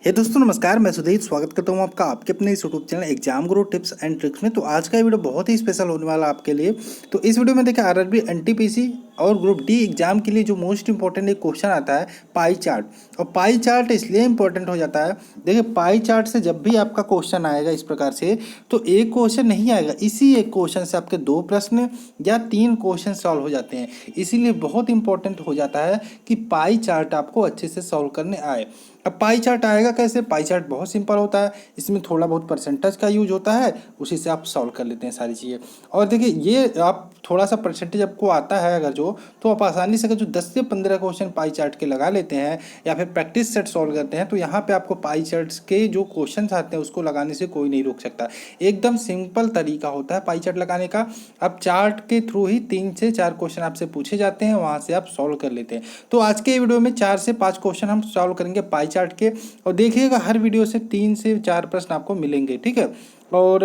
हे दोस्तों नमस्कार, मैं सुधीर स्वागत करता हूं आपका आपके अपने इस YouTube channel exam Guru tips and tricks में। तो आज का ये वीडियो बहुत ही स्पेशल होने वाला है आपके लिए। तो इस वीडियो में देखिए आरआरबी एनटीपीसी और ग्रुप डी एग्जाम के लिए जो मोस्ट इंपॉर्टेंट एक क्वेश्चन आता है पाई चार्ट। और पाई चार्ट इसलिए इंपॉर्टेंट हो जाता है, देखिए पाई चार्ट से जब भी आपका क्वेश्चन आएगा इस प्रकार से, तो एक क्वेश्चन नहीं आएगा, इसी एक क्वेश्चन से आपके 2 प्रश्न या 3 क्वेश्चन सॉल्व हो जाते हैं। इसीलिए बहुत इंपॉर्टेंट हो जाता है कि पाई चार्ट आपको अच्छे से सॉल्व करने आए। अब पाई चार्ट आएगा कैसे? पाई चार्ट बहुत सिंपल होता है, इसमें थोड़ा बहुत परसेंटेज का यूज होता है, उसी से आप सॉल्व कर लेते हैं सारी चीज़ें। और देखिए ये आप थोड़ा सा परसेंटेज आपको आता है अगर जो, तो आप आसानी से अगर जो 10 से 15 क्वेश्चन पाई चार्ट के लगा लेते हैं या फिर प्रैक्टिस सेट सॉल्व करते हैं, तो यहाँ पे आपको पाई चार्ट्स के जो क्वेश्चन आते हैं उसको लगाने से कोई नहीं रोक सकता। एकदम सिंपल तरीका होता है पाई चार्ट लगाने का। अब चार्ट के थ्रू ही 3 से 4 क्वेश्चन आपसे पूछे जाते हैं, वहाँ से आप सॉल्व कर लेते हैं। तो आज के वीडियो में 4 से 5 क्वेश्चन हम सॉल्व करेंगे पाई चार्ट के, और देखिएगा हर वीडियो से 3 से 4 प्रश्न आपको मिलेंगे, ठीक है। और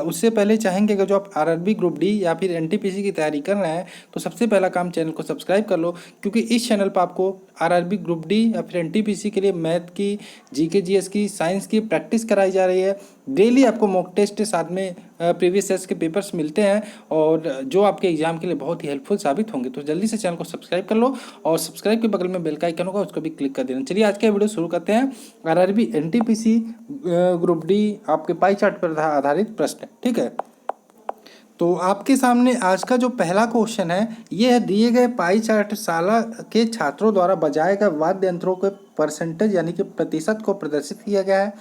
उससे पहले चाहेंगे अगर जो आप आरआरबी ग्रुप डी या फिर एनटीपीसी की तैयारी कर रहे हैं, तो सबसे पहला काम चैनल को सब्सक्राइब कर लो, क्योंकि इस चैनल पर आपको आरआरबी ग्रुप डी या फिर एनटीपीसी के लिए मैथ की, जीके जीएस की, साइंस की प्रैक्टिस कराई जा रही है। डेली आपको मॉक टेस्ट साथ में प्रीवियस ईयर्स के पेपर्स मिलते हैं, और जो आपके एग्जाम के लिए बहुत ही हेल्पफुल साबित होंगे। तो जल्दी से चैनल को सब्सक्राइब कर लो, और सब्सक्राइब के बगल में बेल का आइकन होगा, उसको भी क्लिक कर देना। चलिए आज का वीडियो शुरू करते हैं। आरआरबी एनटीपीसी ग्रुप डी आपके पाई चार्ट पर आधारित प्रश्न, ठीक है। तो आपके सामने आज का जो पहला क्वेश्चन है, ये है दिए गए पाई चार्ट शाला के छात्रों द्वारा बजाए गए वाद्य यंत्रों के परसेंटेज यानी कि प्रतिशत को प्रदर्शित किया गया है।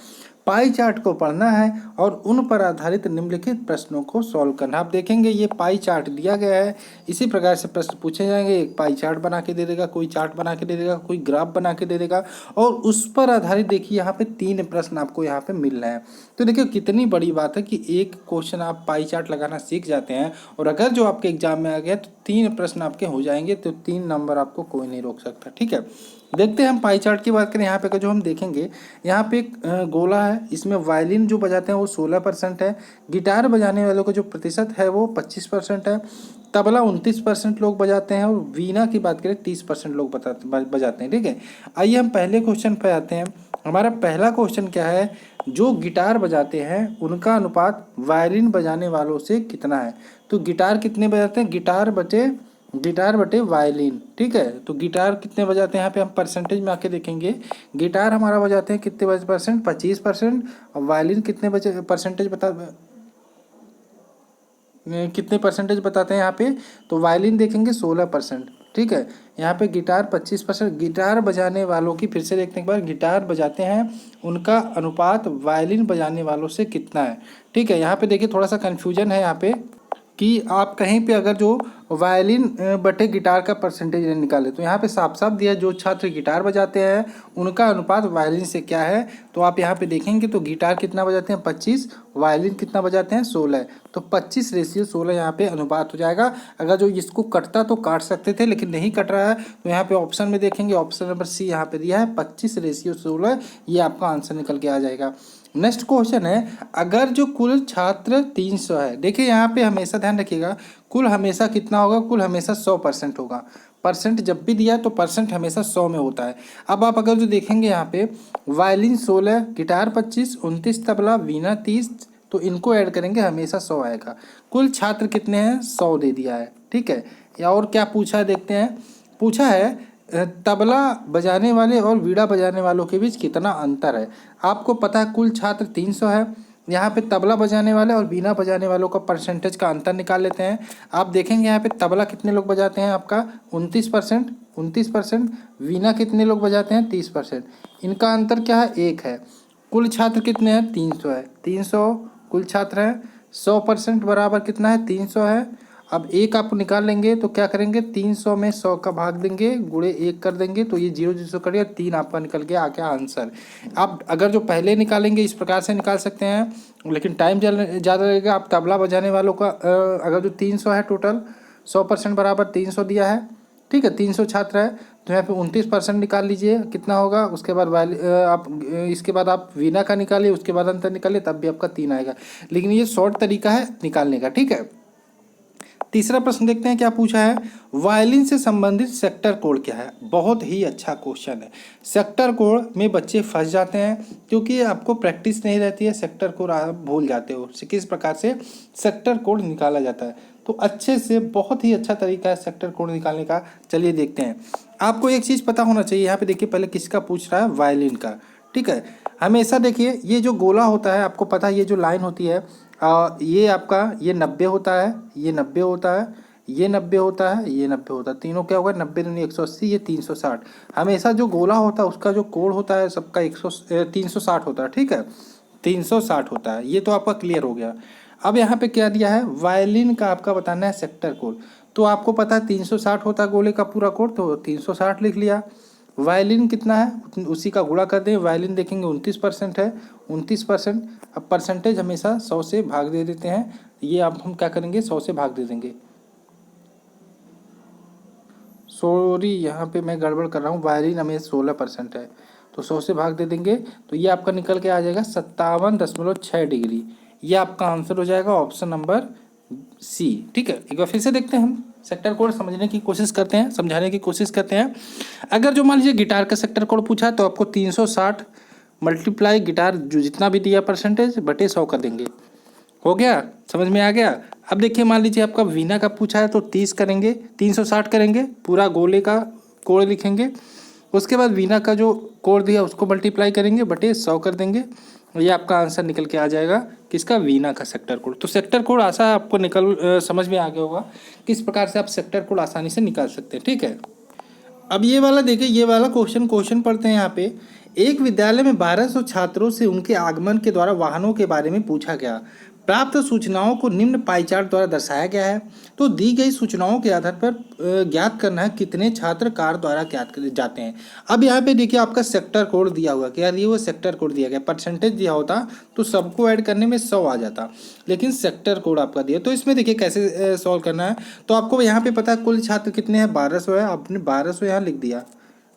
पाई चार्ट को पढ़ना है और उन पर आधारित निम्नलिखित प्रश्नों को सॉल्व करना। आप देखेंगे ये पाई चार्ट दिया गया है, इसी प्रकार से प्रश्न पूछे जाएंगे। एक पाई चार्ट बना के दे देगा, कोई चार्ट बना के दे देगा, कोई ग्राफ बना के दे देगा, और उस पर आधारित देखिए यहाँ पे 3 प्रश्न आपको यहाँ पे मिल रहे हैं। तो देखिए कितनी बड़ी बात है कि एक क्वेश्चन आप पाई चार्ट लगाना सीख जाते हैं, और अगर जो आपके एग्जाम में आ गया तो 3 प्रश्न आपके हो जाएंगे, तो 3 नंबर आपको कोई नहीं रोक सकता, ठीक है। देखते हैं हम पाई चार्ट की बात करें। यहाँ पे जो हम देखेंगे, यहाँ पे एक गोला है, इसमें वायलिन जो बजाते हैं वो 16% है, गिटार बजाने वालों का जो प्रतिशत है वो 25% है, तबला 29% लोग बजाते हैं, और वीणा की बात करें 30% लोग बजाते हैं, ठीक है। आइए हम पहले क्वेश्चन पे आते हैं। हमारा पहला क्वेश्चन क्या है? जो गिटार बजाते हैं उनका अनुपात वायलिन बजाने वालों से कितना है? तो गिटार कितने बजाते हैं? गिटार बटे वायलिन, ठीक है। तो गिटार कितने बजाते हैं, यहाँ पे हम परसेंटेज में आके देखेंगे। गिटार हमारा बजाते हैं कितने परसेंट? 25%। और वायलिन कितने कितने परसेंटेज बताते हैं यहाँ पे? तो वायलिन देखेंगे 16%, ठीक है। यहाँ पे गिटार 25%। गिटार बजाने वालों की फिर से देखते हैं एक बार, गिटार बजाते हैं उनका अनुपात वायलिन बजाने वालों से कितना है, ठीक है। यहाँ पे देखिए थोड़ा सा कन्फ्यूजन है यहाँ पे, कि आप कहीं पे अगर जो वायलिन बटे गिटार का परसेंटेज निकाले, तो यहाँ पे साफ साफ दिया जो छात्र गिटार बजाते हैं उनका अनुपात वायलिन से क्या है। तो आप यहाँ पे देखेंगे तो गिटार कितना बजाते हैं? 25, वायलिन कितना बजाते हैं? 16। तो 25:16 यहाँ पे अनुपात हो जाएगा। अगर जो इसको कटता तो काट सकते थे, लेकिन नहीं कट रहा है, तो यहाँ पे ऑप्शन में देखेंगे, ऑप्शन नंबर सी यहाँ पे दिया है 25:16, ये आपका आंसर निकल के आ जाएगा। नेक्स्ट क्वेश्चन है, अगर जो कुल छात्र 300 है, देखिए यहाँ पे हमेशा ध्यान रखिएगा, कुल हमेशा कितना होगा? कुल हमेशा 100% होगा। परसेंट जब भी दिया तो परसेंट हमेशा 100 में होता है। अब आप अगर जो देखेंगे यहाँ पे, वायलिन 16, गिटार 25, 29 तबला, वीणा 30, तो इनको ऐड करेंगे हमेशा 100 आएगा। कुल छात्र कितने हैं? 100 दे दिया है, ठीक है। या और क्या पूछा है देखते हैं। पूछा है तबला बजाने वाले और वीणा बजाने वालों के बीच कितना अंतर है। आपको पता है कुल छात्र 300 है, यहाँ पे तबला बजाने वाले और वीणा बजाने वालों का परसेंटेज का अंतर निकाल लेते हैं। आप देखेंगे यहाँ पे तबला कितने लोग बजाते हैं? आपका 29%। वीणा कितने लोग बजाते हैं? 30%। इनका अंतर क्या है? 1 है। कुल छात्र कितने हैं? 300 है। 300 कुल छात्र हैं, 100% बराबर कितना है? 300 है। अब 1 आप निकाल लेंगे तो क्या करेंगे? 300 में 100 का भाग देंगे, गुणे 1 कर देंगे, तो ये 0 0 करिए, 3 आपका निकल गया आ गया आंसर। आप अगर जो पहले निकालेंगे इस प्रकार से निकाल सकते हैं, लेकिन टाइम ज़्यादा लगेगा। आप तबला बजाने वालों का अगर जो 300 है टोटल, 100% बराबर 300 दिया है, ठीक है। 300 छात्र है, तो यहाँ पे 29% निकाल लीजिए, कितना होगा? उसके बाद इसके बाद आप वीणा का निकालिए, उसके बाद अंतर निकालिए, तब भी आपका 3 आएगा। लेकिन ये शॉर्ट तरीका है निकालने का, ठीक है। तीसरा प्रश्न देखते हैं क्या पूछा है, वायलिन से संबंधित सेक्टर कोड क्या है। बहुत ही अच्छा क्वेश्चन है। सेक्टर कोड में बच्चे फंस जाते हैं क्योंकि आपको प्रैक्टिस नहीं रहती है, सेक्टर कोड आप भूल जाते हो किस प्रकार से सेक्टर कोड निकाला जाता है। तो अच्छे से बहुत ही अच्छा तरीका है सेक्टर कोड निकालने का। चलिए देखते हैं। आपको एक चीज़ पता होना चाहिए, यहाँ पे देखिए पहले किसका पूछ रहा है, वायलिन का। ठीक है, हमेशा देखिए ये जो गोला होता है आपको पता है, ये जो लाइन होती है ये आपका ये 90 होता है, ये 90 होता है, ये 90 होता है, ये 90 होता है। तीनों क्या होगा, 90 दूनी 180, ये 360। हमेशा जो गोला होता है उसका जो कोण होता है सबका 360 होता है। ठीक है, 360 होता है। ये तो आपका क्लियर हो गया। अब यहाँ पे क्या दिया है, वायलिन का आपका बताना है सेक्टर कोड। तो आपको पता है 360 होता है गोले का पूरा कोड, तो 360 लिख लिया। वायलिन कितना है उसी का गुणा कर दें। वायलिन देखेंगे 29% है, 29%। अब परसेंटेज हमेशा 100 से भाग दे देते हैं। ये अब हम क्या करेंगे, 100 से भाग दे देंगे। सॉरी यहाँ पे मैं गड़बड़ कर रहा हूँ, वायलिन हमें 16% है, तो 100 से भाग दे देंगे। तो ये आपका निकल के आ जाएगा 57.6 डिग्री। ये आपका आंसर हो जाएगा ऑप्शन नंबर सी। ठीक है, एक बार फिर से देखते हैं, हम सेक्टर कोड समझने की कोशिश करते हैं, समझाने की कोशिश करते हैं। अगर जो मान लीजिए गिटार का सेक्टर कोड पूछा तो आपको 360 मल्टीप्लाई गिटार जो जितना भी दिया परसेंटेज बटे 100 कर देंगे। हो गया, समझ में आ गया। अब देखिए मान लीजिए आपका वीणा का पूछा है तो 30 करेंगे, 360 करेंगे, पूरा गोले का कोड लिखेंगे। उसके बाद वीणा का जो कोड दिया उसको मल्टीप्लाई करेंगे बटे 100 कर देंगे। ये आपका आंसर निकल के आ जाएगा किसका, वीणा का सेक्टर कोड। तो सेक्टर कोड आसान आपको समझ में आ गया होगा किस प्रकार से आप सेक्टर कोड आसानी से निकाल सकते हैं। ठीक है, अब ये वाला देखिए, ये वाला क्वेश्चन पढ़ते हैं यहाँ पे। एक विद्यालय में 1200 छात्रों से उनके आगमन के द्वारा वाहनों के बारे में पूछा गया। प्राप्त सूचनाओं को निम्न पाई चार्ट द्वारा दर्शाया गया है। तो दी गई सूचनाओं के आधार पर ज्ञात करना है कितने छात्र कार द्वारा ज्ञात कर जाते हैं। अब यहाँ पे देखिए आपका सेक्टर कोड दिया हुआ, क्या दिया हुआ, सेक्टर कोड दिया गया। परसेंटेज दिया होता तो सबको ऐड करने में 100 आ जाता, लेकिन सेक्टर कोड आपका दिया। तो इसमें देखिए कैसे सॉल्व करना है। तो आपको यहाँ पे पता है कुल छात्र कितने हैं, 1200 है, आपने 1200 यहाँ लिख दिया।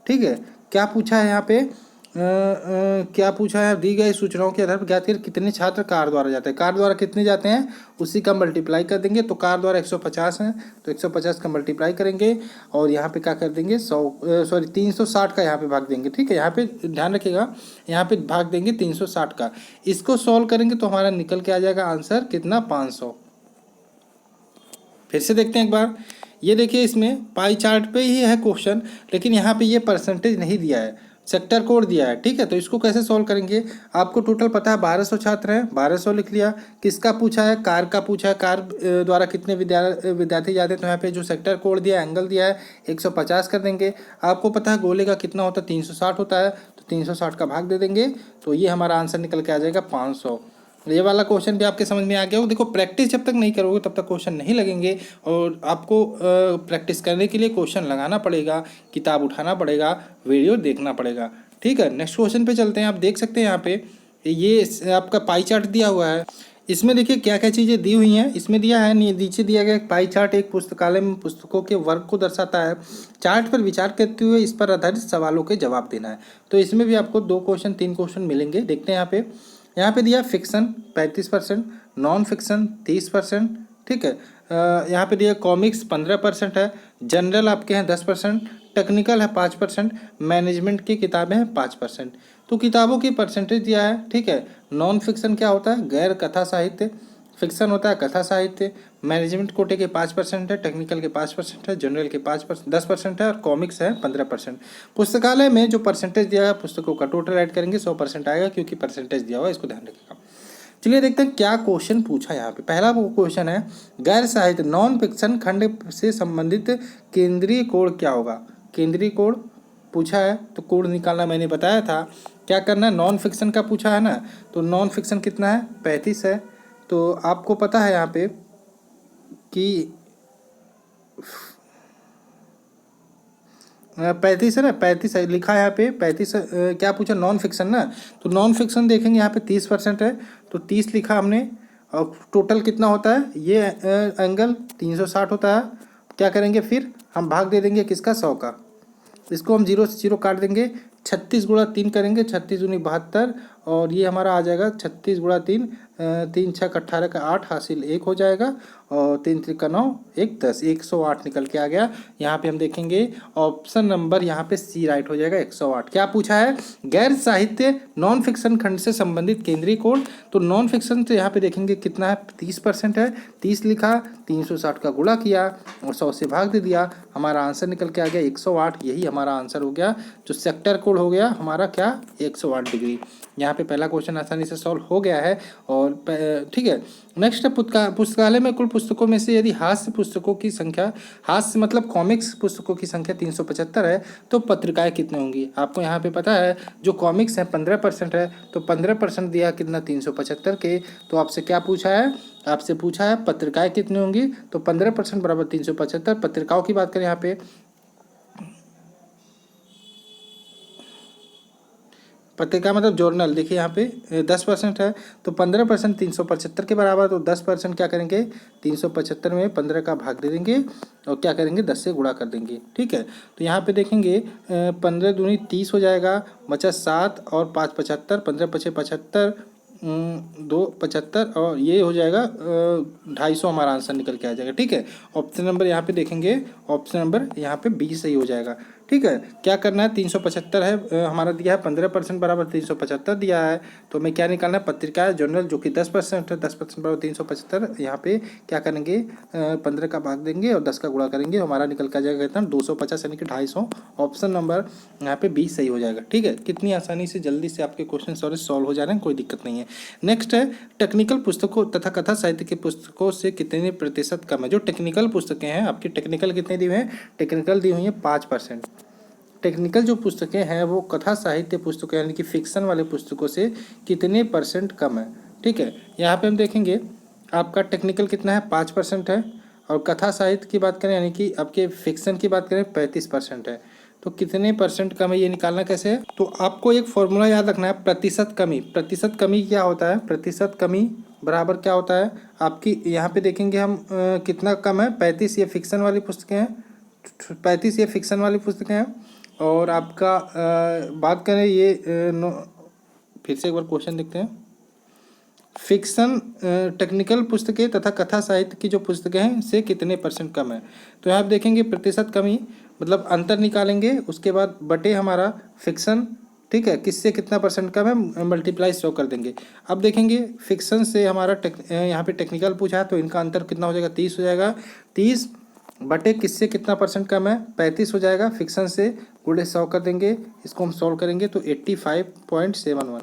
ठीक है, क्या पूछा है यहाँ पे, क्या पूछा है, दी गई सूचनाओं के आधार पर ज्ञात कर कितने छात्र कार द्वारा जाते हैं। कार द्वारा कितने जाते हैं उसी का मल्टीप्लाई कर देंगे। तो कार द्वारा 150 है तो 150 का मल्टीप्लाई करेंगे और यहाँ पे क्या कर देंगे 360 का यहाँ पे भाग देंगे। ठीक है, यहाँ पे ध्यान रखिएगा, यहाँ पे भाग देंगे 360 का। इसको सॉल्व करेंगे तो हमारा निकल के आ जाएगा आंसर कितना, 500। फिर से देखते हैं एक बार। ये देखिए इसमें पाई चार्ट पे ही है क्वेश्चन, लेकिन यहाँ पे ये परसेंटेज नहीं दिया है, सेक्टर कोड दिया है। ठीक है, तो इसको कैसे सॉल्व करेंगे, आपको टोटल पता है 1200 छात्र हैं, 1200 लिख लिया। किसका पूछा है, कार का पूछा है, कार द्वारा कितने विद्यार्थी जाते हैं। तो यहाँ पे जो सेक्टर कोड दिया है, एंगल दिया है, 150 कर देंगे। आपको पता है गोले का कितना होता है, 360 होता है, तो 360 का भाग दे देंगे। तो ये हमारा आंसर निकल के आ जाएगा 500। ये वाला क्वेश्चन भी आपके समझ में आ गया हो। देखो प्रैक्टिस जब तक नहीं करोगे तब तक क्वेश्चन नहीं लगेंगे, और आपको प्रैक्टिस करने के लिए क्वेश्चन लगाना पड़ेगा, किताब उठाना पड़ेगा, वीडियो देखना पड़ेगा। ठीक है, नेक्स्ट क्वेश्चन पे चलते हैं। आप देख सकते हैं यहाँ पे ये आपका पाई चार्ट दिया हुआ है। इसमें देखिए क्या क्या चीज़ें दी हुई हैं। इसमें दिया है, नीचे दिया गया पाई चार्ट एक पुस्तकालय में पुस्तकों के वर्ग को दर्शाता है। चार्ट पर विचार करते हुए इस पर आधारित सवालों के जवाब देना है। तो इसमें भी आपको 2 क्वेश्चन 3 क्वेश्चन मिलेंगे। देखते हैं यहाँ पे दिया फिक्सन 35%, नॉन फिक्सन 30%। ठीक है, यहाँ पे दिया कॉमिक्स 15% है, जनरल आपके हैं 10%, टेक्निकल है 5%, मैनेजमेंट की किताबें हैं 5%। तो किताबों की परसेंटेज दिया है। ठीक है, नॉन फिक्सन क्या होता है, गैर कथा साहित्य, फिक्सन होता है कथा साहित्य, मैनेजमेंट कोटे के 5% है, टेक्निकल के 5% है, जनरल के 10% है, और कॉमिक्स है 15%। पुस्तकालय में जो परसेंटेज दिया है पुस्तकों का टोटल ऐड करेंगे 100% आएगा, क्योंकि परसेंटेज दिया हुआ है, इसको ध्यान रखिएगा। चलिए देखते हैं क्या क्वेश्चन पूछा यहाँ पे। पहला वो क्वेश्चन है, गैर साहित्य नॉन फिक्सन खंड से संबंधित केंद्रीय कोड क्या होगा। केंद्रीय कोड पूछा है तो कोड निकालना मैंने बताया था। क्या करना है, नॉन फिक्सन का पूछा है ना, तो नॉन फिक्सन कितना है, 35 है। तो आपको पता है यहाँ पे कि 35 है ना, 35 है लिखा है यहाँ पे 35। क्या पूछा, नॉन फिक्सन ना, तो नॉन फिक्सन देखेंगे यहाँ पे 30% है, तो 30 लिखा हमने। और टोटल कितना होता है, ये एंगल 360 होता है। क्या करेंगे फिर, हम भाग दे देंगे किसका, 100 का। इसको हम 0 से 0 काट देंगे, 36 गुणा 3 करेंगे, 36 दूनी 72, और ये हमारा आ जाएगा 36 गुणा 3, 3 छक 18 का 8 हासिल 1 हो जाएगा, और 3 त्रिक 9 1 10, 108 निकल के आ गया। यहाँ पे हम देखेंगे ऑप्शन नंबर यहाँ पे सी राइट हो जाएगा 108। क्या पूछा है? गैर साहित्य नॉन फिक्शन खंड से संबंधित केंद्रीय कोण। तो नॉन फिक्शन तो यहाँ पे देखेंगे कितना है, 30% है। 30 लिखा, 360 का गुणा किया और 100 से भाग दे दिया, हमारा आंसर निकल के आ गया 108। यही हमारा आंसर हो गया, जो सेक्टर कोड हो गया हमारा क्या, 108 डिग्री। यहाँ पे पहला क्वेश्चन आसानी से सॉल्व हो गया है। और ठीक है, नेक्स्ट है पुस्तकालय में कुल पुस्तकों में से यदि हास्य पुस्तकों की संख्या, हास्य मतलब कॉमिक्स पुस्तकों की संख्या 375 है, तो पत्रिकाएं कितनी होंगी? आपको यहाँ पे पता है जो कॉमिक्स है 15% है, तो 15% दिया कितना, 375 के। तो आपसे क्या पूछा है? आपसे पूछा है पत्रिकाएं कितनी होंगी, तो 15% बराबर 375। पत्रिकाओं की बात करें यहाँ पे, पत्रिका मतलब जर्नल, देखिए यहाँ पे 10% है, तो 15% 375 के बराबर, तो 10% क्या करेंगे, 375 में 15 का भाग दे देंगे और क्या करेंगे, 10 से गुणा कर देंगे। ठीक है, तो यहाँ पे देखेंगे 15 दूनी 30 हो जाएगा, बचा 7 और 5 75, 15 पचे 75, 2 75 और ये हो जाएगा 250, हमारा आंसर निकल के आ जाएगा। ठीक है, ऑप्शन नंबर यहाँ पे देखेंगे, ऑप्शन नंबर यहाँ पे 20 सही हो जाएगा। ठीक है, क्या करना है, 375 है हमारा दिया है, 15% बराबर 375 दिया है, तो हमें क्या निकालना है, पत्रिका जर्नल जो कि 10% है, 10% बराबर 375। यहाँ पे क्या करेंगे, 15 का भाग देंगे और 10 का गुणा करेंगे, हमारा निकल के आ जाएगा कितना, 250 यानी कि 250। ऑप्शन नंबर यहाँ पे 20 सही हो जाएगा। ठीक है, कितनी आसानी से जल्दी से आपके क्वेश्चन सॉल्व हो जा रहे हैं, कोई दिक्कत नहीं है। नेक्स्ट है टेक्निकल पुस्तकों तथा कथा साहित्य की पुस्तकों से कितने प्रतिशत कम है? जो टेक्निकल पुस्तकें हैं आपकी, टेक्निकल कितने दी हुई हैं, टेक्निकल दी हुई है 5%। टेक्निकल जो पुस्तकें हैं वो कथा साहित्य पुस्तकें यानी कि फिक्शन वाले पुस्तकों से कितने % कम है? ठीक है, यहाँ पे हम देखेंगे आपका टेक्निकल कितना है, 5% है, और कथा साहित्य की बात करें यानी कि आपके फिक्शन की बात करें 35% है। तो कितने % कम है, ये निकालना कैसे है? तो आपको एक फॉर्मूला याद रखना है, प्रतिशत कमी। प्रतिशत कमी क्या होता है, प्रतिशत कमी बराबर क्या होता है आपकी, यहाँ पे देखेंगे हम कितना कम है, 35 ये फिक्शन वाली पुस्तकें हैं, 35 ये फिक्शन वाली पुस्तकें हैं। और आपका बात करें ये फिर से एक बार क्वेश्चन देखते हैं। फिक्शन टेक्निकल पुस्तकें तथा कथा साहित्य की जो पुस्तकें हैं से कितने % कम है? तो यहाँ आप देखेंगे प्रतिशत कमी मतलब अंतर निकालेंगे, उसके बाद बटे हमारा फिक्शन, ठीक है, किससे कितना % कम है, मल्टीप्लाई 100 कर देंगे। अब देखेंगे फिक्शन से हमारा यहाँ पे टेक्निकल पूछा है, तो इनका अंतर कितना हो जाएगा, 30 हो जाएगा। 30 बटे किससे कितना % कम है, 35 हो जाएगा। फिक्शन से गुणे 100 कर देंगे, इसको हम सॉल्व करेंगे तो 85.71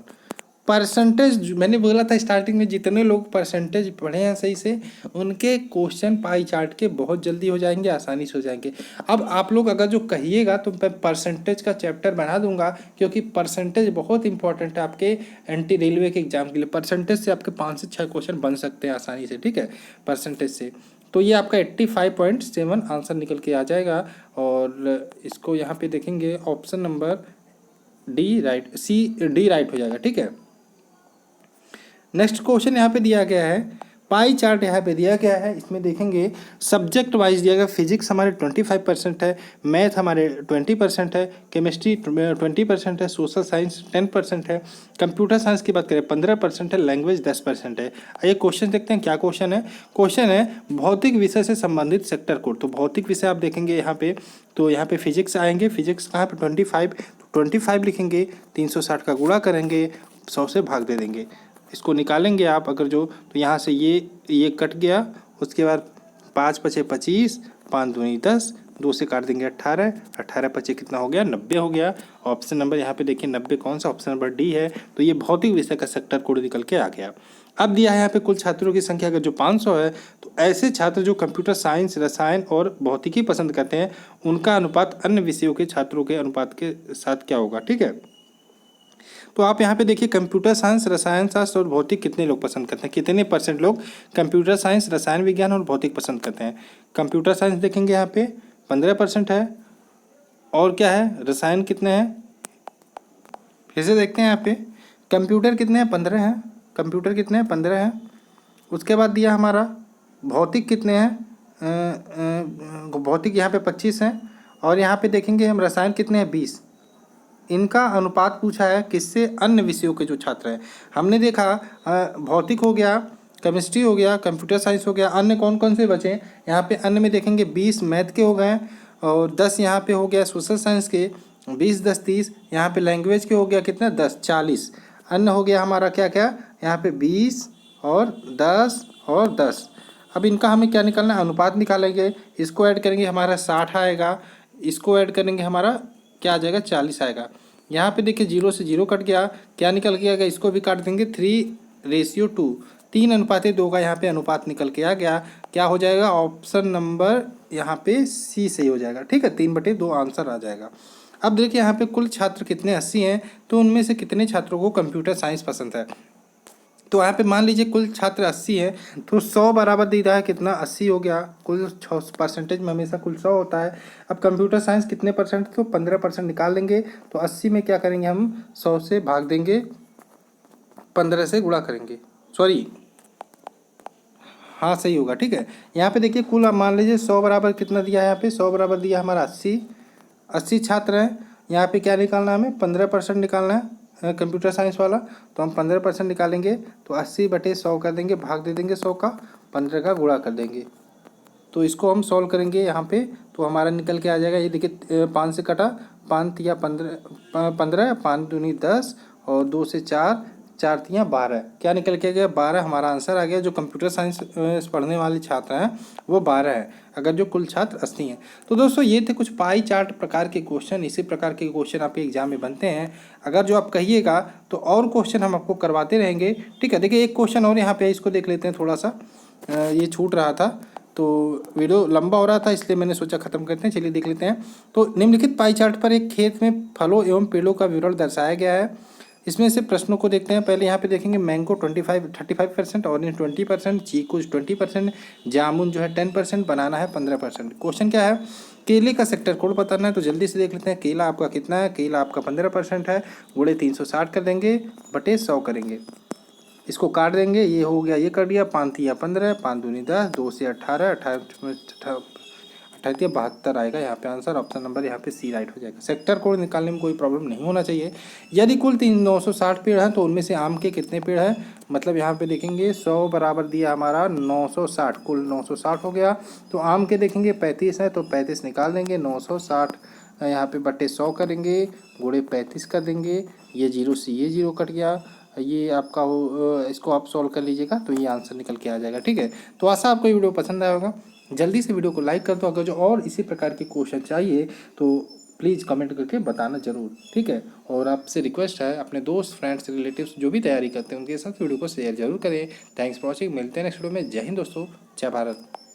परसेंटेज। मैंने बोला था स्टार्टिंग में, जितने लोग परसेंटेज पढ़े हैं सही से, उनके क्वेश्चन पाई चार्ट के बहुत जल्दी हो जाएंगे, आसानी से हो जाएंगे। अब आप लोग अगर जो कहिएगा तो मैं परसेंटेज का चैप्टर बना दूंगा, क्योंकि परसेंटेज बहुत इंपॉर्टेंट है आपके एंटी रेलवे के एग्जाम के लिए। परसेंटेज से आपके 5 से 6 क्वेश्चन बन सकते हैं आसानी से। ठीक है, परसेंटेज से तो ये आपका 85.7 आंसर निकल के आ जाएगा। और इसको यहाँ पे देखेंगे option number D right, D right हो जाएगा। ठीक है, नेक्स्ट क्वेश्चन यहाँ पे दिया गया है, पाई चार्ट यहाँ पे दिया गया है, इसमें देखेंगे सब्जेक्ट वाइज दिया गया। फिजिक्स हमारे 25% है, मैथ हमारे 20% है, केमिस्ट्री 20% है, सोशल साइंस 10% है, कंप्यूटर साइंस की बात करें 15% है, लैंग्वेज 10% है। आइए क्वेश्चन देखते हैं क्या क्वेश्चन है। क्वेश्चन है भौतिक विषय से संबंधित सेक्टर कोड। तो भौतिक विषय आप देखेंगे यहाँ पे, तो यहाँ पे फिजिक्स आएंगे, फिजिक्स कहाँ पे 25, तो 25 लिखेंगे, 360 का गुणा करेंगे, 100 से भाग दे देंगे, इसको निकालेंगे आप अगर जो, तो यहाँ से ये कट गया, उसके बाद 5 पचे 25, 5 दूनी 10, 2 से काट देंगे 18, 18 पचे कितना हो गया, 90 हो गया। ऑप्शन नंबर यहाँ पे देखिए 90 कौन सा, ऑप्शन नंबर डी है। तो ये भौतिक विषय का सेक्टर कोड निकल के आ गया। अब दिया है यहाँ पे कुल छात्रों की संख्या अगर जो 500 है, तो ऐसे छात्र जो कंप्यूटर साइंस, रसायन और भौतिकी पसंद करते हैं, उनका अनुपात अन्य विषयों के छात्रों के अनुपात के साथ क्या होगा? ठीक है, तो आप यहाँ पे देखिए कंप्यूटर साइंस, रसायन शास्त्र और भौतिक कितने लोग पसंद करते हैं, कितने % लोग कंप्यूटर साइंस, रसायन विज्ञान और भौतिक पसंद करते हैं। कंप्यूटर साइंस देखेंगे यहाँ पे 15% है, और क्या है, रसायन कितने हैं, फिर से देखते हैं यहाँ पे कंप्यूटर कितने हैं, 15 हैं, कंप्यूटर कितने हैं, 15 हैं। उसके बाद दिया हमारा भौतिक कितने हैं, भौतिक यहाँ पे 25 हैं, और यहाँ पे देखेंगे हम रसायन कितने हैं, 20। इनका अनुपात पूछा है किससे, अन्य विषयों के जो छात्र हैं। हमने देखा भौतिक हो गया, केमिस्ट्री हो गया, कंप्यूटर साइंस हो गया, अन्य कौन कौन से बचे। यहाँ पे अन्य में देखेंगे 20 मैथ के हो गए और 10 यहाँ पे हो गया सोशल साइंस के, 20 10 30। यहाँ पे लैंग्वेज के हो गया कितना 10 40। अन्य हो गया हमारा क्या क्या, यहाँ पे 20 और 10 और 10। अब इनका हमें क्या निकालना है, अनुपात निकालेंगे। इसको ऐड करेंगे हमारा 60 आएगा, इसको ऐड करेंगे हमारा क्या आ जाएगा 40 आएगा। यहाँ पे देखिए 0 से 0 कट गया, क्या निकल के आएगा, इसको भी काट देंगे 3:2, 3:2 का यहाँ पे अनुपात निकल के आ गया। क्या हो जाएगा, ऑप्शन नंबर यहाँ पे सी सही हो जाएगा। ठीक है, 3/2 आंसर आ जाएगा। अब देखिए यहाँ पे कुल छात्र कितने 80 हैं, तो उनमें से कितने छात्रों को कंप्यूटर साइंस पसंद है। तो यहाँ पे मान लीजिए कुल छात्र 80 है, तो 100 बराबर दे रहा है कितना 80 हो गया। कुल परसेंटेज में हमेशा कुल 100 होता है। अब कंप्यूटर साइंस कितने परसेंट, तो 15% निकाल लेंगे। तो 80 में क्या करेंगे हम 100 से भाग देंगे, 15 से गुणा करेंगे, सॉरी हाँ सही होगा। ठीक है, यहाँ पे देखिए कुल मान लीजिए 100 बराबर कितना दिया है, यहाँ पे 100 बराबर दिया हमारा 80 छात्र हैं। यहाँ पे क्या निकालना है, हमें 15% निकालना है कंप्यूटर साइंस वाला। तो हम 15% निकालेंगे, तो 80/100 कर देंगे, भाग दे देंगे 100 का, 15 का गुणा कर देंगे। तो इसको हम सॉल्व करेंगे यहाँ पे, तो हमारा निकल के आ जाएगा। ये देखिए 5 से कटा, 5 या 15, 5 दूनी 10 और 2 से 4, 4 तियाँ 12। क्या निकल के गया 12 हमारा आंसर आ गया। जो कंप्यूटर साइंस पढ़ने वाले छात्र हैं वो 12 है, अगर जो कुल छात्र 80 हैं। तो दोस्तों ये थे कुछ पाई चार्ट प्रकार के क्वेश्चन। इसी प्रकार के क्वेश्चन आपके एग्जाम में बनते हैं। अगर जो आप कहिएगा तो और क्वेश्चन हम आपको करवाते रहेंगे। ठीक है, देखिए एक क्वेश्चन और यहाँ पे इसको देख लेते हैं। थोड़ा सा ये छूट रहा था, तो वीडियो लंबा हो रहा था इसलिए मैंने सोचा खत्म करते हैं। चलिए देख लेते हैं। तो निम्नलिखित पाई चार्ट पर एक खेत में फलों एवं पेड़ों का विवरण दर्शाया गया है। इसमें से प्रश्नों को देखते हैं। पहले यहाँ पे देखेंगे मैंगो 35%, ऑरेंज 20%, चीकू 20%, जामुन जो है 10%, बनाना है 15%। क्वेश्चन क्या है, केले का सेक्टर कोड बताना है। तो जल्दी से देख लेते हैं। केला आपका कितना है, केला आपका 15% है, गुणे 360 कर देंगे, बटे 100 करेंगे, इसको काट देंगे। ये हो गया, ये कर दिया, 5 या 15, 5 दूनी 10, 2 से 18, 18 या 72 आएगा यहाँ पे आंसर। ऑप्शन नंबर यहाँ पे सी राइट हो जाएगा। सेक्टर कोड निकालने में कोई प्रॉब्लम नहीं होना चाहिए। यदि कुल 960 पेड़ हैं तो उनमें से आम के कितने पेड़ हैं, मतलब यहाँ पे देखेंगे 100 बराबर दिया हमारा 960, कुल 960 हो गया। तो आम के देखेंगे 35 है, तो 35 निकाल देंगे, 960 यहाँ पे बटे 100 करेंगे, गुणे 35 कर देंगे। ये 0 से ये 0 कट गया, ये आपका हो, इसको आप सॉल्व कर लीजिएगा तो ये आंसर निकल के आ जाएगा। ठीक है, तो आशा आपको ये वीडियो पसंद आया होगा। जल्दी से वीडियो को लाइक कर दो। अगर जो और इसी प्रकार के क्वेश्चन चाहिए तो प्लीज़ कमेंट करके बताना ज़रूर। ठीक है, और आपसे रिक्वेस्ट है अपने दोस्त, फ्रेंड्स, रिलेटिव्स जो भी तैयारी करते हैं उनके साथ वीडियो को शेयर जरूर करें। थैंक्स फॉर वॉचिंग, मिलते हैं नेक्स्ट वीडियो में। जय हिंद दोस्तों, जय भारत।